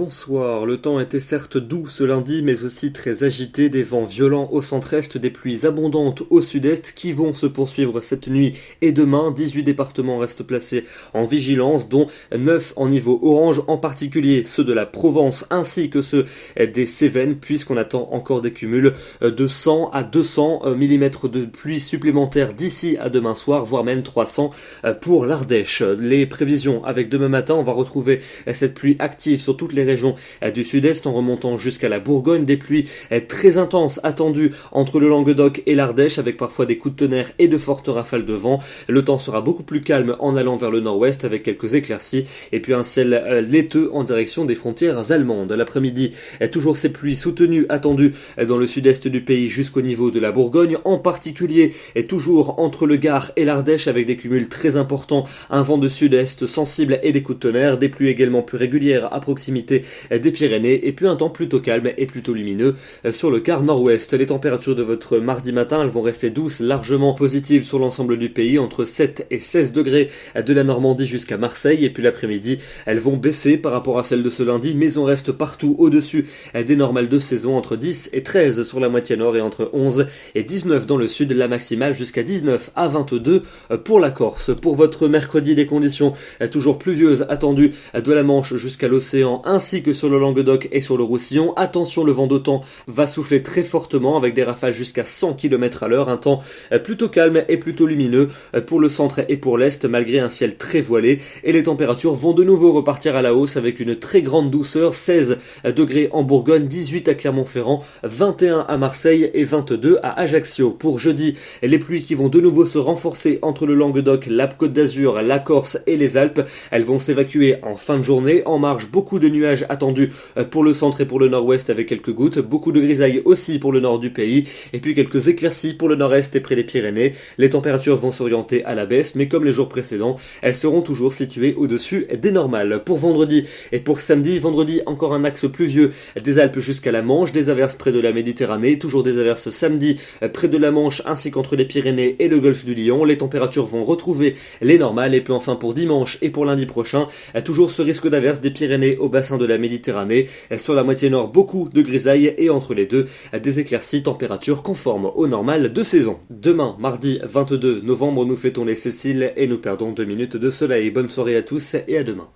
bonsoir. Le temps était certes doux ce lundi, mais aussi très agité, des vents violents au centre-est, des pluies abondantes au sud-est qui vont se poursuivre cette nuit et demain. 18 départements restent placés en vigilance, dont 9 en niveau orange, en particulier ceux de la Provence ainsi que ceux des Cévennes, puisqu'on attend encore des cumuls de 100 à 200 mm de pluie supplémentaires d'ici à demain soir, voire même 300 pour l'Ardèche. Les prévisions avec demain matin, on va retrouver cette pluie active sur toutes les régions du sud-est en remontant jusqu'à la Bourgogne, des pluies très intenses attendues entre le Languedoc et l'Ardèche avec parfois des coups de tonnerre et de fortes rafales de vent. Le temps sera beaucoup plus calme en allant vers le nord-ouest avec quelques éclaircies et puis un ciel laiteux en direction des frontières allemandes. L'après-midi, toujours ces pluies soutenues attendues dans le sud-est du pays jusqu'au niveau de la Bourgogne, en particulier toujours entre le Gard et l'Ardèche avec des cumuls très importants, un vent de sud-est sensible et des coups de tonnerre, des pluies également plus régulières à proximité des Pyrénées et puis un temps plutôt calme et plutôt lumineux sur le quart nord-ouest. Les températures de votre mardi matin, elles vont rester douces, largement positives sur l'ensemble du pays, entre 7 et 16 degrés de la Normandie jusqu'à Marseille, et puis l'après-midi, elles vont baisser par rapport à celles de ce lundi, mais on reste partout au-dessus des normales de saison, entre 10 et 13 sur la moitié nord et entre 11 et 19 dans le sud, la maximale jusqu'à 19 à 22 pour la Corse. Pour votre mercredi, des conditions toujours pluvieuses attendues de la Manche jusqu'à l'océan, ainsi que sur le Languedoc et sur le Roussillon. Attention, le vent d'automne va souffler très fortement avec des rafales jusqu'à 100 km à l'heure, un temps plutôt calme et plutôt lumineux pour le centre et pour l'est, malgré un ciel très voilé, et les températures vont de nouveau repartir à la hausse avec une très grande douceur, 16 degrés en Bourgogne, 18 à Clermont-Ferrand, 21 à Marseille et 22 à Ajaccio. Pour jeudi, les pluies qui vont de nouveau se renforcer entre le Languedoc, la Côte d'Azur, la Corse et les Alpes, elles vont s'évacuer en fin de journée. En marge, beaucoup de nuages attendus pour le centre et pour le nord-ouest avec quelques gouttes, beaucoup de grisailles aussi pour le nord du pays, et puis quelques éclaircies pour le nord-est et près des Pyrénées. Les températures vont s'orienter à la baisse, mais comme les jours précédents, elles seront toujours situées au-dessus des normales. Pour vendredi et pour vendredi encore un axe pluvieux des Alpes jusqu'à la Manche, des averses près de la Méditerranée, toujours des averses samedi près de la Manche ainsi qu'entre les Pyrénées et le golfe du Lion. Les températures vont retrouver les normales, et puis enfin pour dimanche et pour lundi prochain, toujours ce risque d'averse des Pyrénées au bassin de la Méditerranée. Sur la moitié nord, beaucoup de grisailles et entre les deux, des éclaircies, températures conformes au normal de saison. Demain, mardi 22 novembre, nous fêtons les Céciles et nous perdons 2 minutes de soleil. Bonne soirée à tous et à demain.